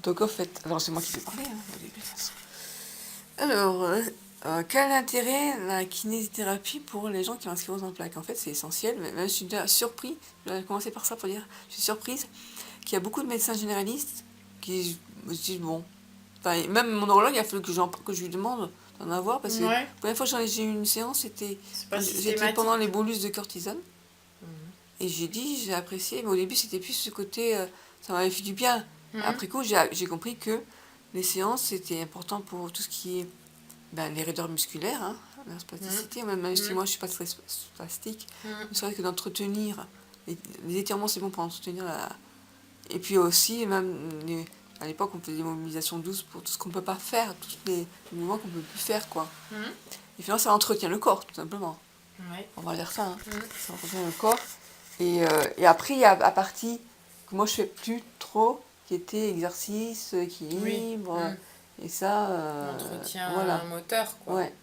Donc en fait, alors c'est moi qui vais parler au début de toute façon. Alors, quel intérêt la kinésithérapie pour les gens qui ont la sclérose en plaques? En fait, c'est essentiel. Mais même je suis déjà surpris, je vais commencer par ça pour dire, je suis surprise qu'il y a beaucoup de médecins généralistes qui me disent, bon, enfin, même mon neurologue, il a fallu que je lui demande d'en avoir, parce que la première fois que j'ai eu une séance, c'était pendant les bolus de cortisone. Et j'ai apprécié, mais au début, c'était plus ce côté, ça m'avait fait du bien. Après coup, j'ai compris que les séances, c'était important pour tout ce qui est les raideurs musculaires, hein, la spasticité, même si moi je suis pas très spastique, c'est vrai que d'entretenir, les étirements c'est bon pour entretenir la... Et puis aussi, même à l'époque on faisait des mobilisations douces pour tout ce qu'on peut pas faire, tous les mouvements qu'on peut plus faire, quoi. Et finalement ça entretient le corps, tout simplement. On va dire ça, hein. Ça entretient le corps. Et après, il y a la partie que moi je fais plus trop, qui était exercice, équilibre, et ça... entretien voilà. moteur, quoi. Ouais.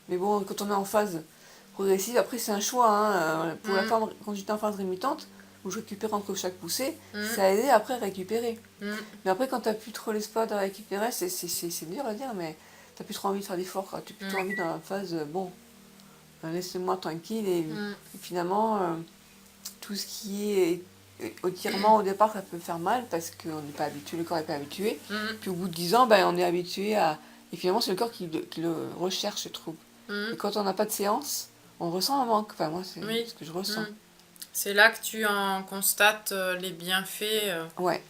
Mais bon, quand on est en phase progressive, après c'est un choix, hein. Pour la femme, quand j'étais en phase rémutante, où je récupérais entre chaque poussée, ça a aidé après à récupérer. Mais après, quand t'as plus trop l'espoir de récupérer, c'est dur à dire, mais t'as plus trop envie de faire d'efforts, quoi. T'as plus trop envie dans la phase, bon, laissez-moi tranquille, et finalement... tout ce qui est étirement au départ, ça peut faire mal parce qu'on n'est pas habitué, le corps n'est pas habitué. Puis au bout de 10 ans, on est habitué à... Et finalement, c'est le corps qui le recherche, je trouve. Et quand on n'a pas de séance, on ressent un manque. Enfin, moi, c'est ce que je ressens. C'est là que tu en constates les bienfaits. Ouais.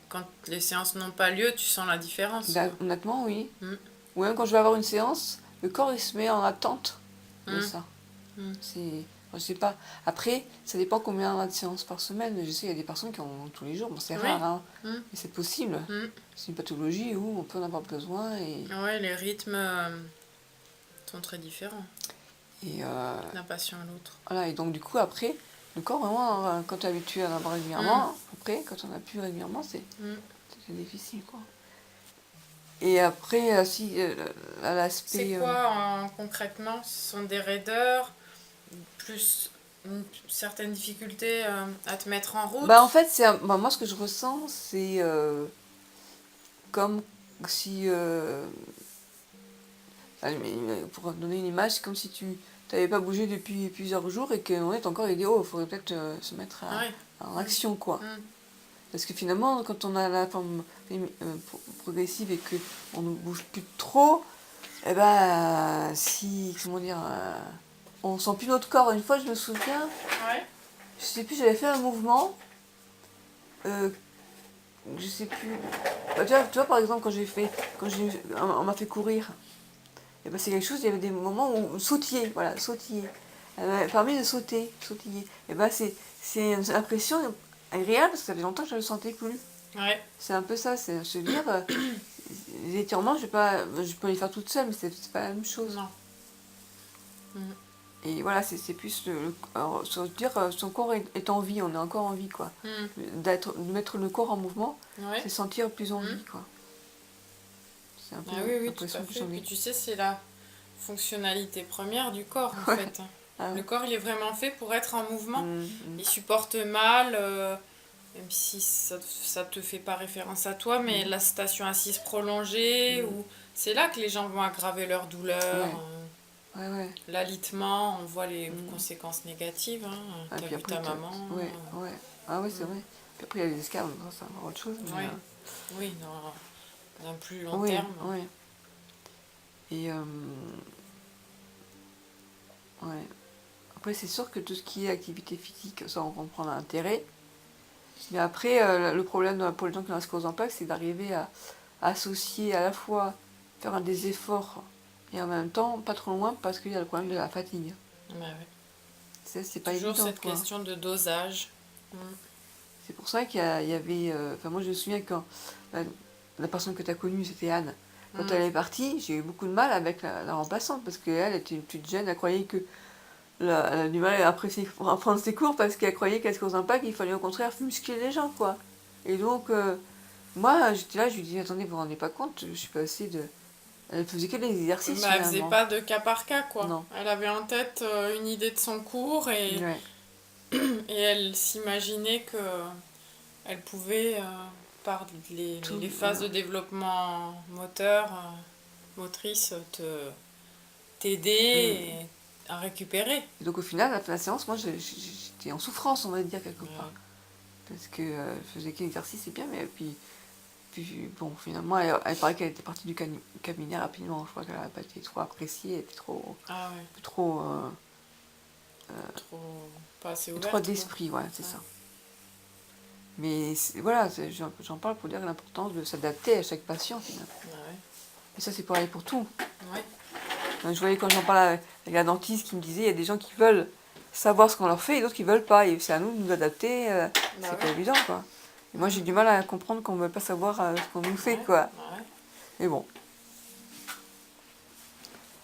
Quand les séances n'ont pas lieu, tu sens la différence. Honnêtement, oui. Ou même quand je vais avoir une séance, le corps, il se met en attente de ça. C'est... Je sais pas. Après, ça dépend combien on a de séances par semaine. Je sais, il y a des personnes qui en ont tous les jours. Bon, c'est rare, hein. Mais c'est possible. C'est une pathologie où on peut en avoir besoin. Et... ouais, les rythmes sont très différents. D'un patient à l'autre. Voilà, et donc du coup, après, le corps, vraiment, quand tu es habitué à en avoir régulièrement, après, quand on n'a plus régulièrement, c'est difficile, quoi. Et après, si, l'aspect... C'est quoi, concrètement? Ce sont des raideurs, plus une certaine difficulté à te mettre en route? En fait, moi, ce que je ressens, c'est comme si... pour donner une image, c'est comme si tu n'avais pas bougé depuis plusieurs jours et que ton corps il dit, oh, il faudrait peut-être se mettre en action, quoi. Parce que finalement, quand on a la forme progressive et qu'on ne bouge plus trop, eh ben, comment dire, on sent plus notre corps. Une fois, je me souviens, je sais plus, j'avais fait un mouvement, je sais plus, tu vois, par exemple, quand on m'a fait courir, et ben, c'est quelque chose, il y avait des moments où sautiller, voilà, sautiller. Elle m'a permis de sautiller. Et ben, c'est une impression agréable parce que ça fait longtemps que je ne le sentais plus. C'est un peu ça, c'est se dire, les étirements, je peux les faire toute seule, mais c'est pas la même chose. Non. Et voilà, c'est plus se dire, son corps est en vie, on est encore en vie, quoi. De mettre le corps en mouvement, c'est sentir plus en vie, quoi. C'est un peu oui, tout à fait. Puis tu sais, c'est la fonctionnalité première du corps, en fait. Le corps, il est vraiment fait pour être en mouvement. Il supporte mal, même si ça te fait pas référence à toi, mais la station assise prolongée, c'est là que les gens vont aggraver leur douleur. L'alitement, on voit les conséquences négatives. Hein. T'as vu ta maman. Ah oui, c'est vrai. Puis après, il y a les escarres, c'est encore autre chose. Mais oui, d'un plus long terme. Et après, c'est sûr que tout ce qui est activité physique, ça, on comprend l'intérêt. Mais après, le problème pour les gens qui ont la sclérose en plaques, c'est d'arriver à associer à la fois faire des efforts et en même temps pas trop loin parce qu'il y a le problème de la fatigue. C'est pas évident. Toujours cette question de dosage. C'est pour ça qu'il y avait... moi, je me souviens quand la personne que tu as connue, c'était Anne. Quand elle est partie, j'ai eu beaucoup de mal avec la remplaçante parce qu'elle était une petite jeune, elle croyait que... Elle a du mal à prendre ses cours parce qu'elle croyait qu'elle se cause un pas, qu'il fallait au contraire muscler les gens, quoi. Et donc, moi, j'étais là, je lui dis, attendez, vous vous rendez pas compte, je suis passée de... Elle faisait que des exercices, elle faisait pas de cas par cas, quoi. Non. Elle avait en tête une idée de son cours et elle s'imaginait que elle pouvait par les phases de développement moteur, motrice, t'aider à récupérer. Et donc au final, à la séance, moi j'étais en souffrance, on va dire, quelque part. Parce que je faisais qu'un exercice, c'est bien, mais puis bon, finalement, elle paraît qu'elle était partie du cabinet rapidement. Je crois qu'elle n'a pas été trop appréciée, elle était trop... trop pas assez ouverte. Trop d'esprit, ouais, c'est ça. Mais voilà, j'en parle pour dire l'importance de s'adapter à chaque patient, finalement. Et ça, c'est pareil pour tout. Je voyais quand j'en parlais avec la dentiste qui me disait, il y a des gens qui veulent savoir ce qu'on leur fait et d'autres qui veulent pas. Et c'est à nous de nous adapter, c'est pas évident, quoi. Et moi, j'ai du mal à comprendre qu'on ne veut pas savoir ce qu'on nous fait, quoi. Mais bon.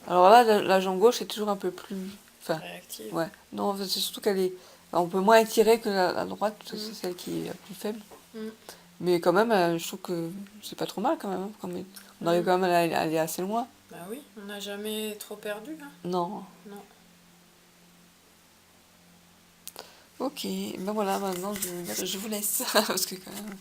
Alors là, la jambe gauche est toujours un peu plus... réactive. Ouais. Non, c'est surtout qu'elle est... On peut moins étirer que la droite, c'est celle qui est la plus faible. Mais quand même, je trouve que c'est pas trop mal, quand même. On arrive quand même à aller assez loin. Bah oui, on n'a jamais trop perdu, là. Non. Ok, ben voilà, maintenant je vous laisse, parce que quand même...